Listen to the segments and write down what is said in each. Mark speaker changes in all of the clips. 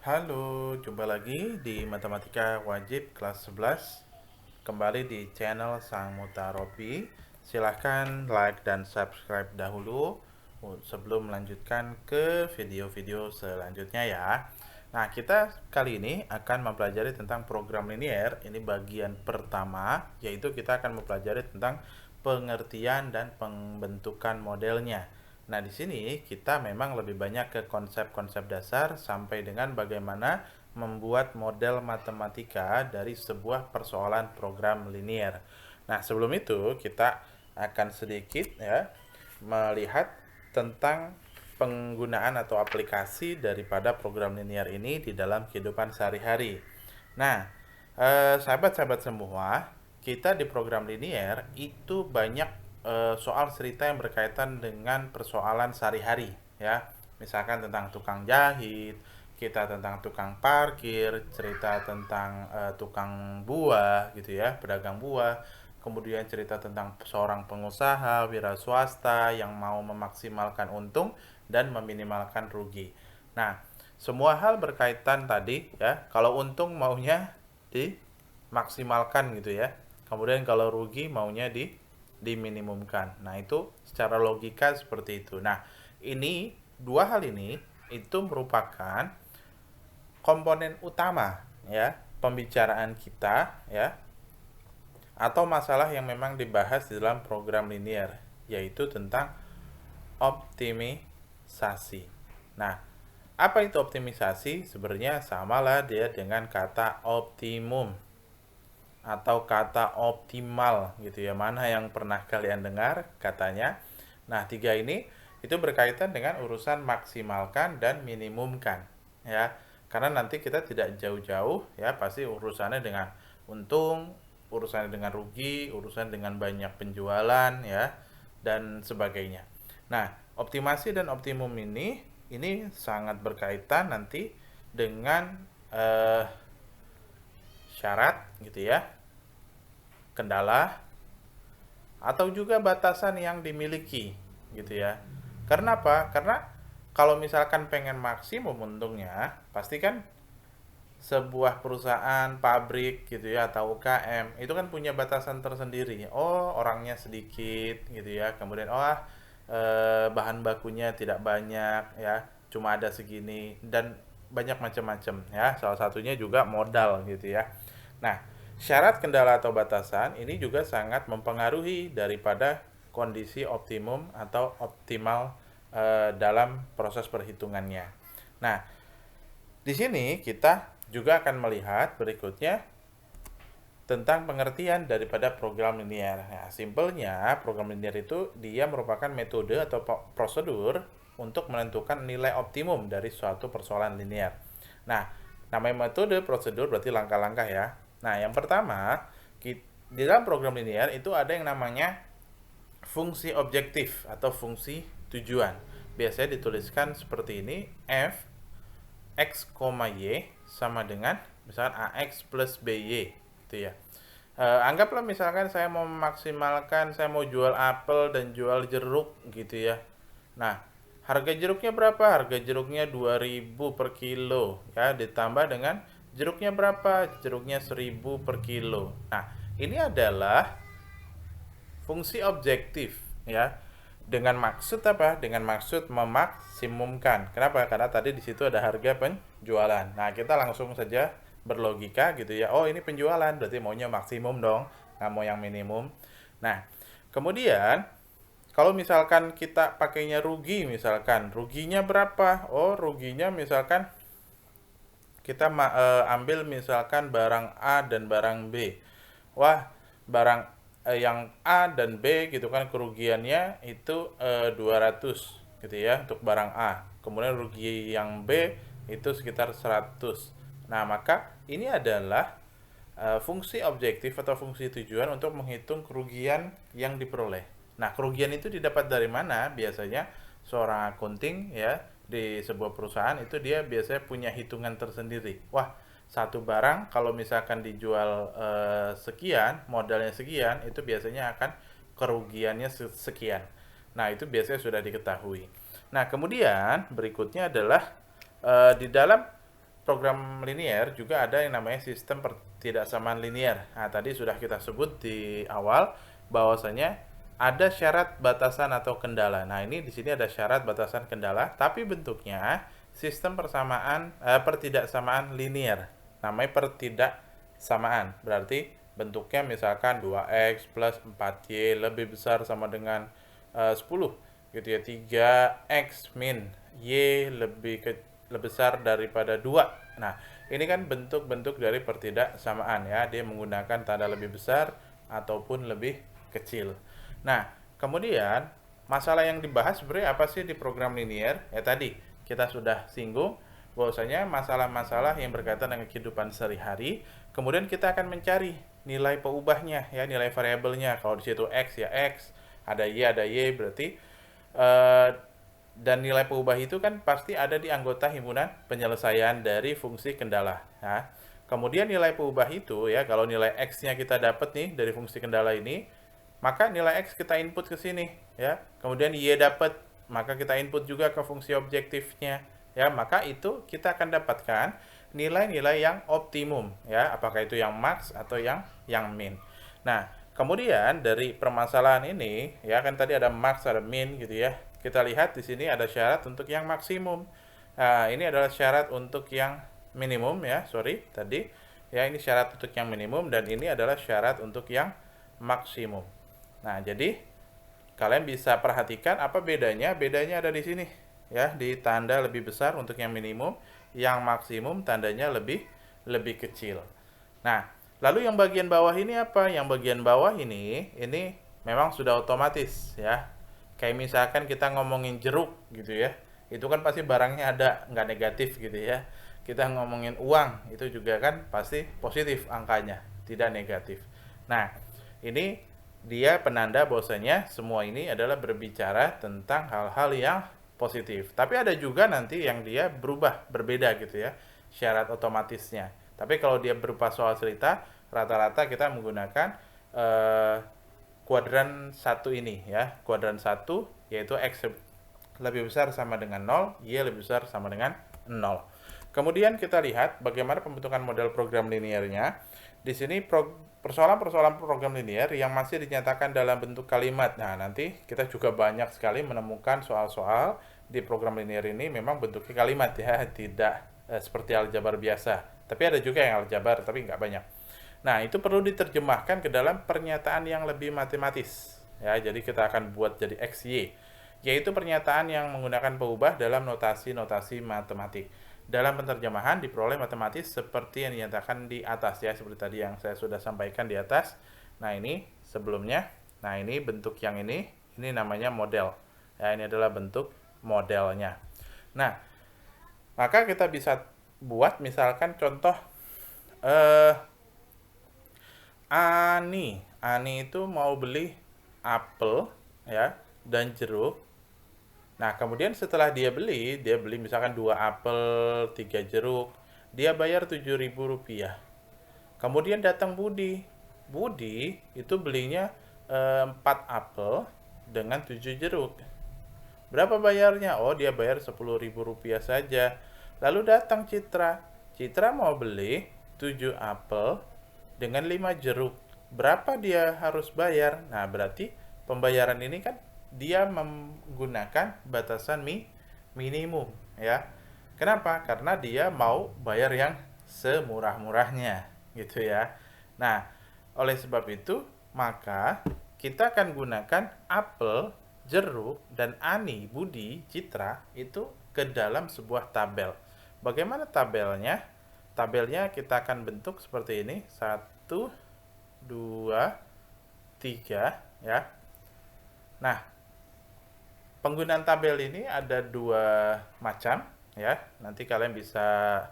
Speaker 1: Halo, jumpa lagi di Matematika Wajib kelas 11. Kembali di channel Sang Mutarobi. Silahkan like dan subscribe dahulu sebelum melanjutkan ke video-video selanjutnya ya. Nah, kita kali ini akan mempelajari tentang program linier. Ini bagian pertama, yaitu kita akan mempelajari tentang pengertian dan pembentukan modelnya. Nah, di sini kita memang lebih banyak ke konsep-konsep dasar sampai dengan bagaimana membuat model matematika dari sebuah persoalan program linier. Nah, sebelum itu kita akan sedikit ya melihat tentang penggunaan atau aplikasi daripada program linier ini di dalam kehidupan sehari-hari. Nah, sahabat-sahabat semua, kita di program linier itu banyak soal cerita yang berkaitan dengan persoalan sehari-hari ya. Misalkan tentang tukang jahit, kita tentang tukang parkir, cerita tentang tukang buah gitu ya, pedagang buah, kemudian cerita tentang seorang pengusaha wira swasta yang mau memaksimalkan untung dan meminimalkan rugi. Nah, semua hal berkaitan tadi ya, kalau untung maunya dimaksimalkan gitu ya. Kemudian kalau rugi maunya diminimumkan. Nah, itu secara logika seperti itu. Nah, ini dua hal ini itu merupakan komponen utama ya pembicaraan kita ya atau masalah yang memang dibahas di dalam program linier, yaitu tentang optimisasi. Nah, apa itu optimisasi? Sebenarnya samalah dia dengan kata optimum atau kata optimal gitu ya. Mana yang pernah kalian dengar katanya? Nah, tiga ini itu berkaitan dengan urusan maksimalkan dan minimumkan ya. Karena nanti kita tidak jauh-jauh ya, pasti urusannya dengan untung, urusannya dengan rugi, urusan dengan banyak penjualan ya dan sebagainya. Nah, optimasi dan optimum ini sangat berkaitan nanti dengan syarat gitu ya, kendala atau juga batasan yang dimiliki gitu ya. Karena apa? Karena kalau misalkan pengen maksimum untungnya, pasti kan sebuah perusahaan, pabrik gitu ya atau UKM itu kan punya batasan tersendiri. Oh, orangnya sedikit gitu ya. Kemudian bahan bakunya tidak banyak ya, cuma ada segini dan banyak macam-macam ya. Salah satunya juga modal gitu ya. Nah, syarat, kendala atau batasan ini juga sangat mempengaruhi daripada kondisi optimum atau optimal dalam proses perhitungannya. Nah, di sini kita juga akan melihat berikutnya tentang pengertian daripada program linier. Nah, simpelnya program linier itu dia merupakan metode atau prosedur untuk menentukan nilai optimum dari suatu persoalan linier. Nah, namanya metode prosedur berarti langkah-langkah ya. Nah, yang pertama, di dalam program linier itu ada yang namanya fungsi objektif atau fungsi tujuan. Biasanya dituliskan seperti ini, f x, y sama dengan misalkan ax plus by gitu ya. Anggaplah misalkan saya mau memaksimalkan, saya mau jual apel dan jual jeruk gitu ya. Nah, harga jeruknya berapa? Harga jeruknya 2000 per kilo ya, ditambah dengan jeruknya berapa? Jeruknya 1000 per kilo. Nah, ini adalah fungsi objektif ya. Dengan maksud apa? Dengan maksud memaksimumkan. Kenapa? Karena tadi di situ ada harga penjualan. Nah, kita langsung saja berlogika gitu ya. Oh, ini penjualan, berarti maunya maksimum dong, nggak mau yang minimum. Nah, kemudian kalau misalkan kita pakainya rugi, misalkan ruginya berapa? Oh, ruginya misalkan kita ambil misalkan barang A dan barang B. Wah, barang yang A dan B gitu kan kerugiannya itu 200 gitu ya untuk barang A. Kemudian rugi yang B itu sekitar 100. Nah, maka ini adalah fungsi objektif atau fungsi tujuan untuk menghitung kerugian yang diperoleh. Nah, kerugian itu didapat dari mana? Biasanya seorang akunting ya di sebuah perusahaan itu dia biasanya punya hitungan tersendiri. Wah, satu barang kalau misalkan dijual sekian, modalnya sekian, itu biasanya akan kerugiannya sekian. Nah, itu biasanya sudah diketahui. Nah, kemudian berikutnya adalah di dalam program linear juga ada yang namanya sistem pertidaksamaan linear. Nah, tadi sudah kita sebut di awal bahwasanya ada syarat batasan atau kendala. Nah, ini di sini ada syarat batasan kendala, tapi bentuknya sistem pertidaksamaan linear. Namanya pertidaksamaan. Berarti bentuknya misalkan 2x plus 4y lebih besar sama dengan 10 gitu ya. 3x min y lebih besar daripada 2. Nah, ini kan bentuk-bentuk dari pertidaksamaan ya. Dia menggunakan tanda lebih besar ataupun lebih kecil. Nah, kemudian masalah yang dibahas sebenarnya apa sih di program linear? Ya tadi kita sudah singgung bahwasanya masalah-masalah yang berkaitan dengan kehidupan sehari-hari, kemudian kita akan mencari nilai peubahnya ya, nilai variabelnya. Kalau di situ x ya x, ada y berarti dan nilai peubah itu kan pasti ada di anggota himpunan penyelesaian dari fungsi kendala. Nah, kemudian nilai peubah itu ya, kalau nilai x-nya kita dapat nih dari fungsi kendala ini, maka nilai x kita input ke sini ya. Kemudian y dapat, maka kita input juga ke fungsi objektifnya ya, maka itu kita akan dapatkan nilai-nilai yang optimum ya, apakah itu yang max atau yang min. Nah, kemudian dari permasalahan ini ya, kan tadi ada max, ada min gitu ya. Kita lihat di sini ada syarat untuk yang maksimum. Nah, ini adalah syarat untuk yang minimum ya, sorry tadi. Ya, ini syarat untuk yang minimum dan ini adalah syarat untuk yang maksimum. Nah, jadi kalian bisa perhatikan apa bedanya? Bedanya ada di sini ya, di tanda lebih besar untuk yang minimum, yang maksimum tandanya lebih kecil. Nah, lalu yang bagian bawah ini apa? Yang bagian bawah ini memang sudah otomatis ya. Kayak misalkan kita ngomongin jeruk gitu ya, itu kan pasti barangnya ada, nggak negatif gitu ya. Kita ngomongin uang, itu juga kan pasti positif angkanya, tidak negatif. Nah, ini dia penanda bahwasanya semua ini adalah berbicara tentang hal-hal yang positif. Tapi ada juga nanti yang dia berubah, berbeda gitu ya, syarat otomatisnya. Tapi kalau dia berupa soal cerita, rata-rata kita menggunakan kuadran 1 ini ya. Kuadran 1 yaitu x lebih besar sama dengan 0, y lebih besar sama dengan 0. Kemudian kita lihat bagaimana pembentukan model program linearnya. Di sini persoalan-persoalan program linear yang masih dinyatakan dalam bentuk kalimat. Nah, nanti kita juga banyak sekali menemukan soal-soal di program linear ini memang bentuknya kalimat ya, tidak seperti aljabar biasa. Tapi ada juga yang aljabar, tapi nggak banyak. Nah, itu perlu diterjemahkan ke dalam pernyataan yang lebih matematis. Ya, jadi kita akan buat jadi XY, yaitu pernyataan yang menggunakan peubah dalam notasi-notasi matematik. Dalam penerjemahan diperoleh matematis seperti yang dinyatakan di atas ya, seperti tadi yang saya sudah sampaikan di atas. Nah, ini sebelumnya. Nah, ini bentuk yang ini namanya model. Ya, ini adalah bentuk modelnya. Nah, maka kita bisa buat misalkan contoh Ani itu mau beli apel ya dan jeruk. Nah, kemudian setelah dia beli misalkan 2 apel, 3 jeruk, dia bayar Rp7.000. Kemudian datang Budi. Budi itu belinya 4 apel dengan 7 jeruk. Berapa bayarnya? Oh, dia bayar Rp10.000 saja. Lalu datang Citra. Citra mau beli 7 apel dengan 5 jeruk. Berapa dia harus bayar? Nah, berarti pembayaran ini kan dia menggunakan batasan minimum ya. Kenapa? Karena dia mau bayar yang semurah-murahnya gitu ya. Nah, oleh sebab itu maka kita akan gunakan apel, jeruk, dan Ani, Budi, Citra itu ke dalam sebuah tabel. Bagaimana tabelnya? Tabelnya kita akan bentuk seperti ini. 1, 2, 3 ya. Nah, penggunaan tabel ini ada 2 macam ya. Nanti kalian bisa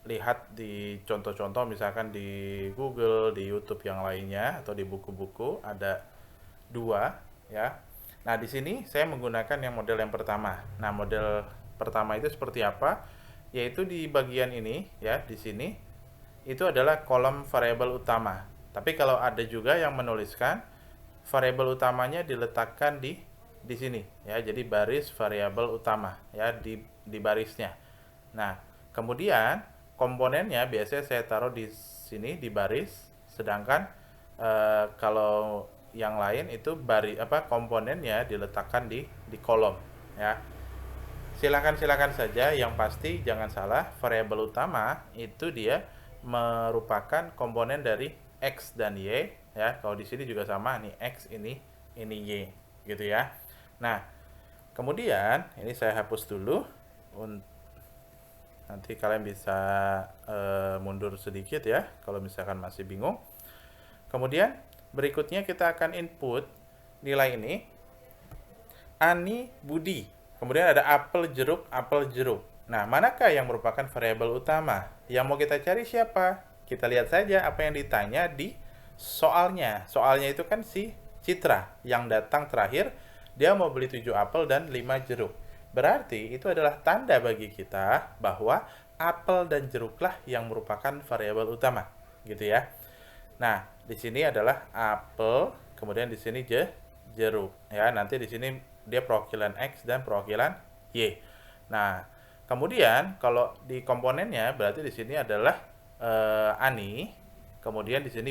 Speaker 1: lihat di contoh-contoh misalkan di Google, di YouTube yang lainnya atau di buku-buku ada 2 ya. Nah, di sini saya menggunakan yang model yang pertama. Nah, model pertama itu seperti apa? Yaitu di bagian ini ya, di sini itu adalah kolom variabel utama. Tapi kalau ada juga yang menuliskan variabel utamanya diletakkan di sini ya. Jadi baris variabel utama ya, di barisnya. Nah, kemudian komponennya biasanya saya taruh di sini di baris, sedangkan kalau yang lain itu komponennya diletakkan di kolom ya. Silakan saja, yang pasti jangan salah, variabel utama itu dia merupakan komponen dari X dan Y ya. Kalau di sini juga sama nih, X ini Y gitu ya. Nah, kemudian ini saya hapus dulu. Nanti kalian bisa mundur sedikit ya kalau misalkan masih bingung. Kemudian berikutnya kita akan input nilai ini Ani, Budi. Kemudian ada apel, jeruk. Nah, manakah yang merupakan variabel utama? Yang mau kita cari siapa? Kita lihat saja apa yang ditanya di soalnya. Soalnya itu kan si Citra yang datang terakhir, dia mau beli 7 apel dan 5 jeruk. Berarti itu adalah tanda bagi kita bahwa apel dan jeruklah yang merupakan variabel utama, gitu ya. Nah, di sini adalah apel, kemudian di sini jeruk ya. Nanti di sini dia perwakilan X dan perwakilan Y. Nah, kemudian kalau di komponennya berarti di sini adalah Ani, kemudian di sini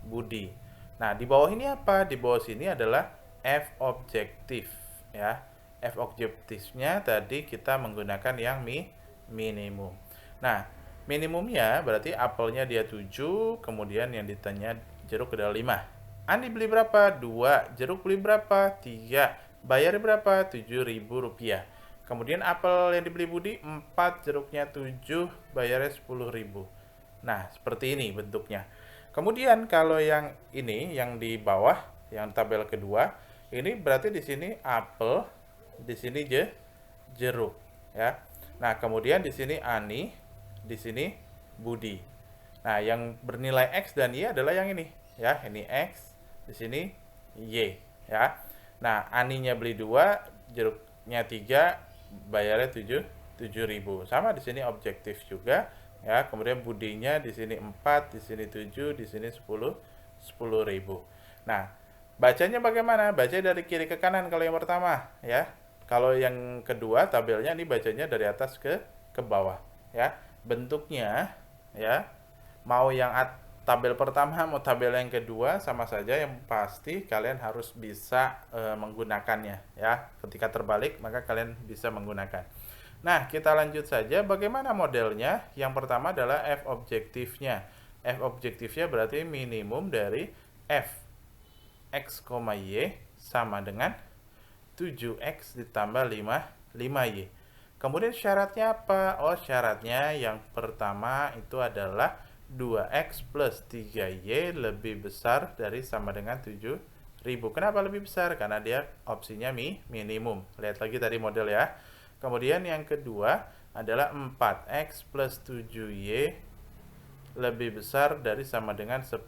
Speaker 1: Budi. Nah, di bawah ini apa? Di bawah sini adalah F objektif ya. F objektifnya tadi kita menggunakan yang minimum. Nah, minimumnya berarti apelnya dia 7, kemudian yang ditanya jeruk adalah 5. Ani beli berapa? 2. Jeruk beli berapa? 3. Bayar berapa? Rp7.000. Kemudian apel yang dibeli Budi 4, jeruknya 7, bayarnya 10.000. Nah, seperti ini bentuknya. Kemudian kalau yang ini, yang di bawah, yang tabel kedua, ini berarti di sini apel, di sini jeruk, ya. Nah, kemudian di sini Ani, di sini Budi. Nah, yang bernilai X dan Y adalah yang ini, ya. Ini X, di sini Y, ya. Nah, Aninya beli 2, jeruknya 3, bayarnya 7.000. Sama di sini objektif juga, ya. Kemudian Budinya di sini 4, di sini 7, di sini 10.000. Nah, bacanya bagaimana? Baca dari kiri ke kanan kalau yang pertama, ya. Kalau yang kedua tabelnya ini bacanya dari atas ke bawah, ya. Bentuknya, ya, mau yang tabel pertama mau tabel yang kedua sama saja, yang pasti kalian harus bisa menggunakannya ya. Ketika terbalik maka kalian bisa menggunakan. Nah, kita lanjut saja bagaimana modelnya. Yang pertama adalah F objektifnya. F objektifnya berarti minimum dari F X, Y sama dengan 7X ditambah 5Y. Kemudian syaratnya apa? Oh, syaratnya yang pertama itu adalah 2X plus 3Y lebih besar dari sama dengan 7.000. Kenapa lebih besar? Karena dia opsinya minimum. Lihat lagi tadi model ya. Kemudian yang kedua adalah 4X plus 7Y lebih besar dari sama dengan 10.000.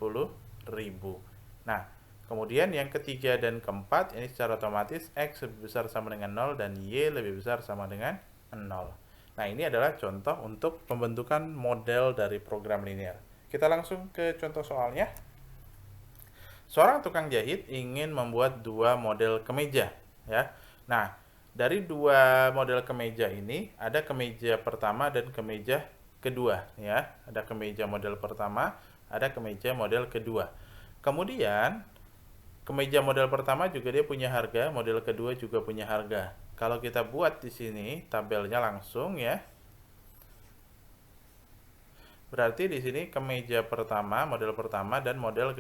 Speaker 1: Nah, kemudian yang ketiga dan keempat ini secara otomatis X lebih besar sama dengan 0 dan Y lebih besar sama dengan 0. Nah, ini adalah contoh untuk pembentukan model dari program linear. Kita langsung ke contoh soalnya. Seorang tukang jahit ingin membuat 2 model kemeja, ya. Nah, dari 2 model kemeja ini ada kemeja pertama dan kemeja kedua, ya. Ada kemeja model pertama, ada kemeja model kedua. Kemudian kemeja model pertama juga dia punya harga, model kedua juga punya harga. Kalau kita buat di sini tabelnya langsung ya. Berarti di sini kemeja pertama, model pertama dan model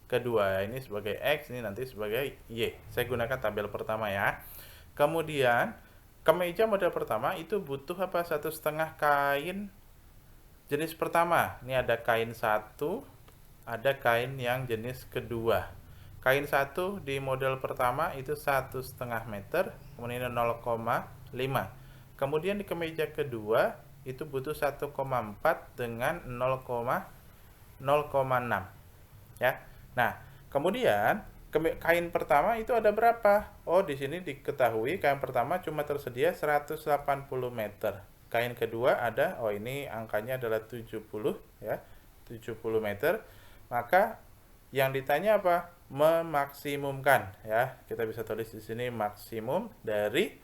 Speaker 1: kedua. Ini sebagai X, ini nanti sebagai Y. Saya gunakan tabel pertama ya. Kemudian kemeja model pertama itu butuh apa? 1,5 kain jenis pertama. Ini ada kain 1, ada kain yang jenis kedua. Kain 1 di model pertama itu 1,5 meter, kemudian 0,5. Kemudian di kemeja kedua itu butuh 1,4 dengan 0,6 ya. Nah, kemudian kain pertama itu ada berapa? Oh, di sini diketahui kain pertama cuma tersedia 180 meter. Kain kedua ada, oh ini angkanya adalah 70 ya, 70 meter. Maka yang ditanya apa? Memaksimumkan ya. Kita bisa tulis di sini maksimum dari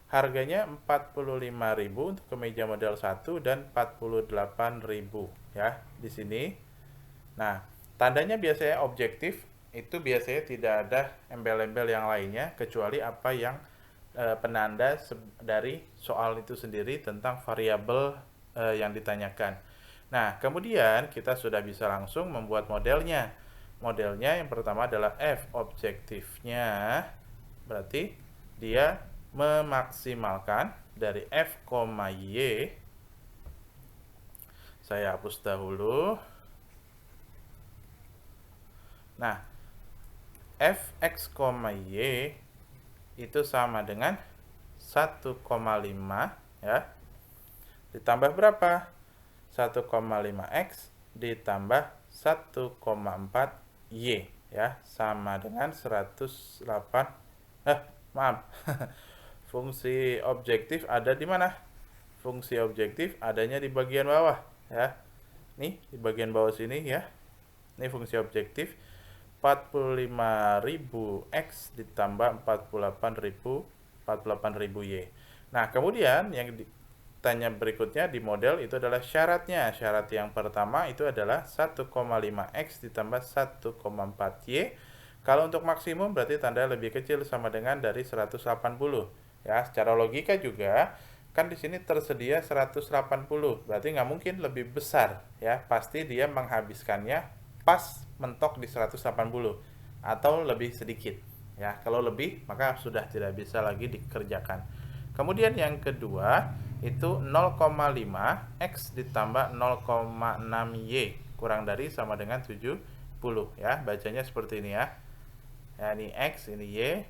Speaker 1: harganya 45.000 untuk kemeja model 1 dan 48.000 ya di sini. Nah, tandanya biasanya objektif, itu biasanya tidak ada embel-embel yang lainnya kecuali apa yang penanda dari soal itu sendiri tentang variabel yang ditanyakan. Nah, kemudian kita sudah bisa langsung membuat modelnya. Modelnya yang pertama adalah F objektifnya, berarti dia memaksimalkan dari F, Y. Saya hapus dahulu. Nah, Fx, Y itu sama dengan 1,5 ya. Ditambah berapa? 1,5x ditambah 1,4 Y ya, sama dengan 108. Maaf. Fungsi objektif ada di mana? Fungsi objektif adanya di bagian bawah ya. Nih, di bagian bawah sini ya. Ini fungsi objektif 45.000x ditambah 48.000 Y. Nah, kemudian yang ditanya berikutnya di model itu adalah syaratnya. Syarat yang pertama itu adalah 1,5x ditambah 1,4 Y. Kalau untuk maksimum berarti tanda lebih kecil sama dengan dari 180. Ya, secara logika juga kan di sini tersedia 180, berarti nggak mungkin lebih besar ya. Pasti dia menghabiskannya pas mentok di 180 atau lebih sedikit ya. Kalau lebih maka sudah tidak bisa lagi dikerjakan. Kemudian yang kedua itu 0,5 x ditambah 0,6 y kurang dari sama dengan 70 ya. Bacanya seperti ini ya. Ya, ini x, ini y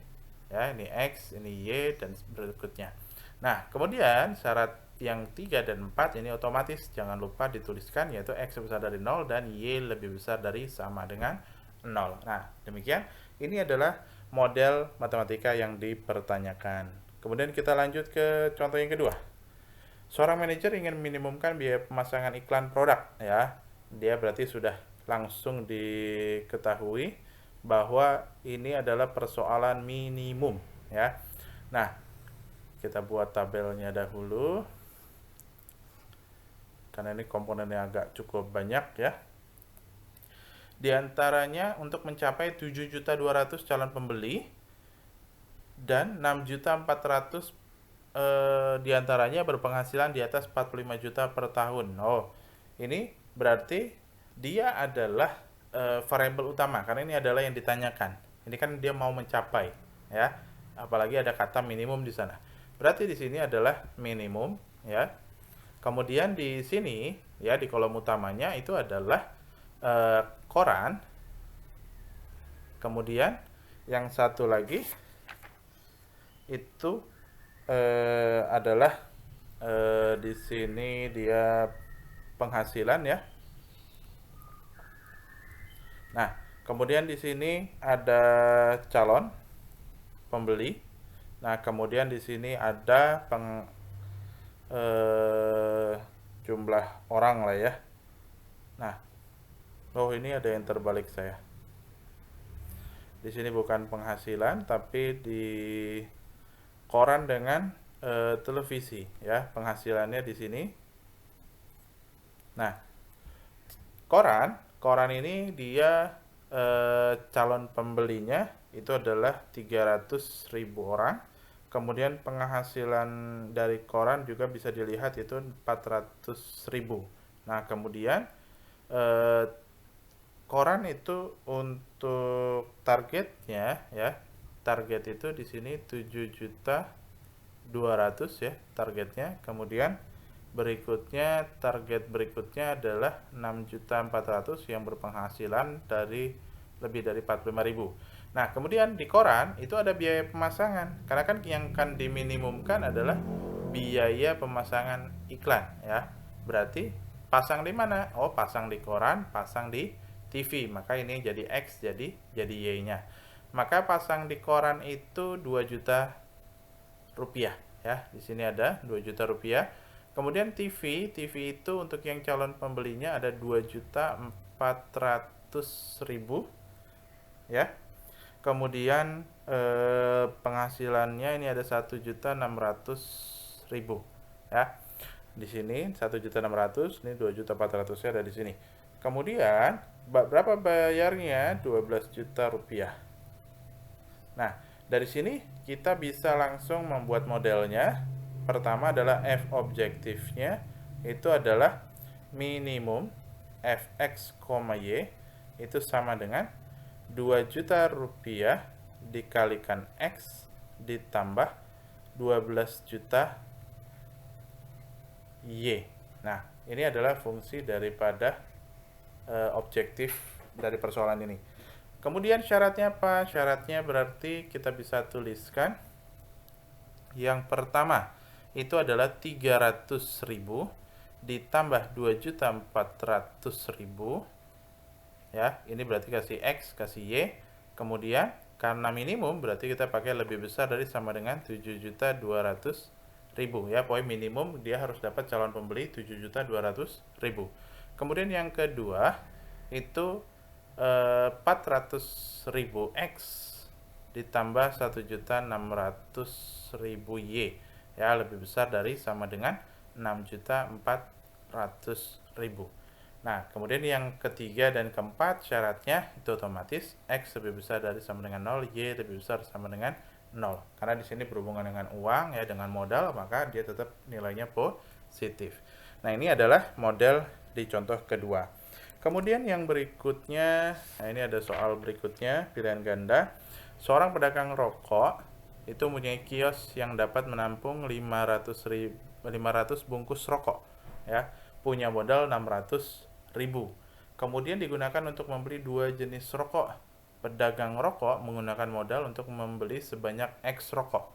Speaker 1: ya, ini x, ini y dan berikutnya. Nah, kemudian syarat yang 3 dan 4 ini otomatis jangan lupa dituliskan, yaitu x besar dari 0 dan y lebih besar dari sama dengan 0. Nah, demikian ini adalah model matematika yang dipertanyakan. Kemudian kita lanjut ke contoh yang kedua. Seorang manajer ingin minimumkan biaya pemasangan iklan produk ya. Dia berarti sudah langsung diketahui bahwa ini adalah persoalan minimum ya. Nah, kita buat tabelnya dahulu karena ini komponennya agak cukup banyak ya. Di antaranya untuk mencapai 7.200.000 calon pembeli dan 6.400.000 di antaranya berpenghasilan di atas 45 juta per tahun. Oh, ini berarti dia adalah variabel utama karena ini adalah yang ditanyakan. Ini kan dia mau mencapai ya. Apalagi ada kata minimum di sana. Berarti di sini adalah minimum ya. Kemudian di sini ya di kolom utamanya itu adalah koran. Kemudian yang satu lagi itu adalah di sini dia penghasilan ya. Nah, kemudian di sini ada calon pembeli. Nah, kemudian di sini ada jumlah orang lah ya. Nah, oh ini ada yang terbalik saya. Di sini bukan penghasilan, tapi di koran dengan televisi ya, penghasilannya di sini. Nah, koran ini dia calon pembelinya itu adalah 300.000 orang. Kemudian penghasilan dari koran juga bisa dilihat itu 400.000. Nah, kemudian koran itu untuk targetnya ya. Target itu di sini 7.200.000 ya targetnya. Kemudian berikutnya target berikutnya adalah 6.400.000 yang berpenghasilan dari lebih dari 45.000. Nah, kemudian di koran itu ada biaya pemasangan. Karena kan yang akan diminimumkan adalah biaya pemasangan iklan ya. Berarti pasang di mana? Oh, pasang di koran, pasang di TV. Maka ini jadi X, jadi Y-nya. Maka pasang di koran itu 2 juta rupiah ya. Di sini ada 2 juta rupiah. Kemudian TV itu untuk yang calon pembelinya ada 2.400.000 ya. Kemudian penghasilannya ini ada 1.600.000 ya. Di sini 1.600.000, ini 2.400.000 ada di sini. Kemudian berapa bayarnya? 12 juta rupiah. Nah, dari sini kita bisa langsung membuat modelnya. Pertama adalah F objektifnya, itu adalah minimum Fx, Y itu sama dengan 2 juta rupiah dikalikan X ditambah 12 juta Y. Nah, ini adalah fungsi daripada objektif dari persoalan ini. Kemudian syaratnya apa? Syaratnya berarti kita bisa tuliskan. Yang pertama itu adalah 300.000 ditambah 2.400.000 ya. Ini berarti kasih X, kasih Y. Kemudian karena minimum berarti kita pakai lebih besar dari sama dengan 7.200.000 ya. Poin minimum dia harus dapat calon pembeli 7.200.000. Kemudian yang kedua itu 400.000 X ditambah 1.600.000 Y ya, lebih besar dari sama dengan 6.400.000. Nah, kemudian yang ketiga dan keempat syaratnya itu otomatis X lebih besar dari sama dengan 0, Y lebih besar sama dengan 0. Karena di sini berhubungan dengan uang ya, dengan modal, maka dia tetap nilainya positif. Nah, ini adalah model di contoh kedua. Kemudian yang berikutnya, nah ini ada soal berikutnya, pilihan ganda. Seorang pedagang rokok itu mempunyai kios yang dapat menampung 500 bungkus rokok ya, punya modal 600.000. Kemudian digunakan untuk membeli 2 jenis rokok. Pedagang rokok menggunakan modal untuk membeli sebanyak X rokok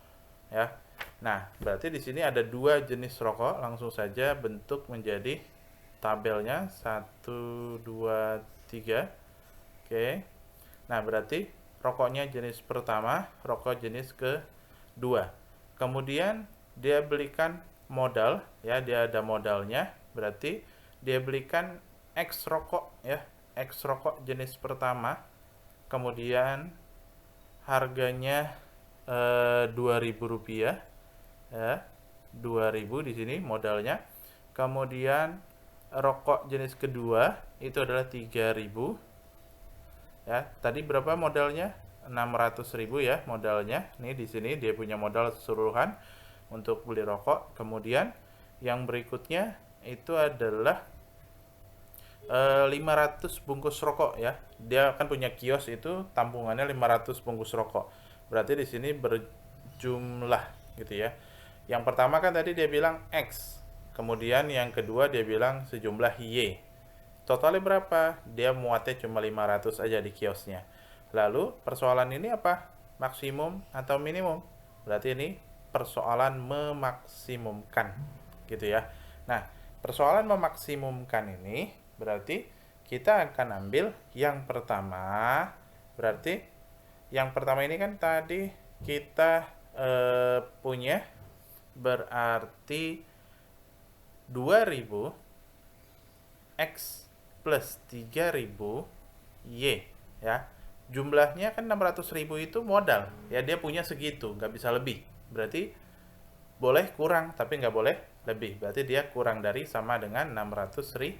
Speaker 1: ya. Nah, berarti di sini ada 2 jenis rokok, langsung saja bentuk menjadi tabelnya 1 2 3. Oke. Nah, berarti rokoknya jenis pertama, rokok jenis kedua. Kemudian dia belikan modal ya, dia ada modalnya, berarti dia belikan X rokok ya, X rokok jenis pertama. Kemudian harganya 2.000 rupiah ya, 2.000 di sini modalnya. Kemudian rokok jenis kedua itu adalah 3.000 ya. Tadi berapa modalnya? 600.000 ya modalnya. Nih di sini dia punya modal keseluruhan untuk beli rokok. Kemudian yang berikutnya itu adalah 500 bungkus rokok ya. Dia akan punya kios itu tampungannya 500 bungkus rokok. Berarti di sini berjumlah gitu ya. Yang pertama kan tadi dia bilang X. Kemudian yang kedua dia bilang sejumlah Y. Totalnya berapa? Dia muatnya cuma 500 aja di kiosnya. Lalu persoalan ini apa? Maksimum atau minimum? Berarti ini persoalan memaksimumkan gitu ya. Nah, persoalan memaksimumkan ini berarti kita akan ambil yang pertama. Berarti yang pertama ini kan tadi kita punya berarti 2.000 X plus 3.000 Y ya. Jumlahnya kan 600.000 itu modal ya, dia punya segitu, nggak bisa lebih. Berarti boleh kurang tapi nggak boleh lebih. Berarti dia kurang dari sama dengan 600.000.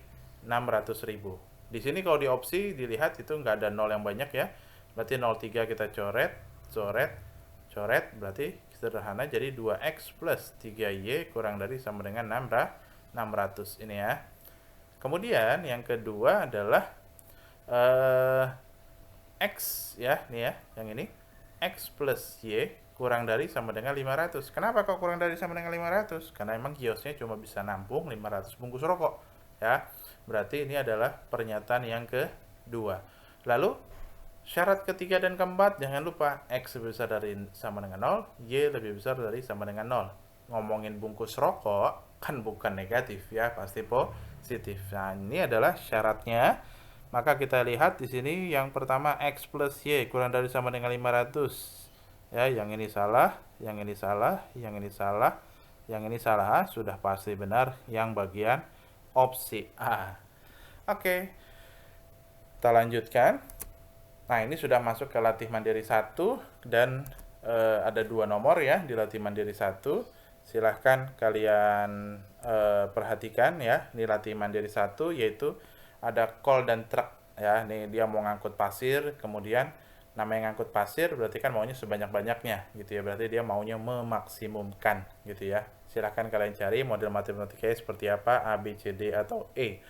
Speaker 1: Di sini kalau di opsi dilihat itu nggak ada 0 yang banyak ya. Berarti 0,3 kita coret, berarti sederhana jadi 2X plus 3Y kurang dari sama dengan 600 ini ya. Kemudian yang kedua adalah X ya, nih ya, yang ini X plus Y kurang dari sama dengan 500. Kenapa kok kurang dari sama dengan 500? Karena emang kiosnya cuma bisa nampung 500 bungkus rokok ya. Berarti ini adalah pernyataan yang kedua. Lalu syarat ketiga dan keempat jangan lupa X lebih besar dari sama dengan 0, Y lebih besar dari sama dengan 0. Ngomongin bungkus rokok kan bukan negatif ya, pasti positif. Nah, ini adalah syaratnya. Maka kita lihat di sini yang pertama X plus Y kurang dari sama dengan 500. Ya, yang ini salah, yang ini salah, yang ini salah, yang ini salah. Sudah pasti benar yang bagian opsi A. Oke. Kita lanjutkan. Nah, ini sudah masuk ke latih mandiri 1 dan ada 2 nomor ya di latih mandiri 1. Silahkan kalian perhatikan ya, di latih mandiri 1 yaitu ada call dan truck ya. Nih dia mau ngangkut pasir, kemudian namanya ngangkut pasir berarti kan maunya sebanyak-banyaknya gitu ya. Berarti dia maunya memaksimumkan gitu ya. Silahkan kalian cari model matematikanya seperti apa, A, B, C, D, atau E.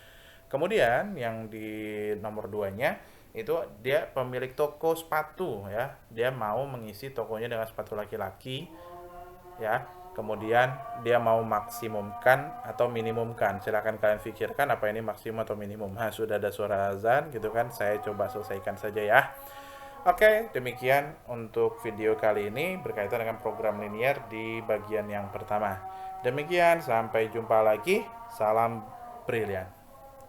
Speaker 1: Kemudian yang di nomor 2-nya itu dia pemilik toko sepatu ya. Dia mau mengisi tokonya dengan sepatu laki-laki ya. Kemudian dia mau maksimumkan atau minimumkan. Silahkan kalian pikirkan apa ini maksimum atau minimum. Nah, sudah ada suara azan gitu kan. Saya coba selesaikan saja ya. Oke, demikian untuk video kali ini berkaitan dengan program linear di bagian yang pertama. Demikian, sampai jumpa lagi. Salam brilian.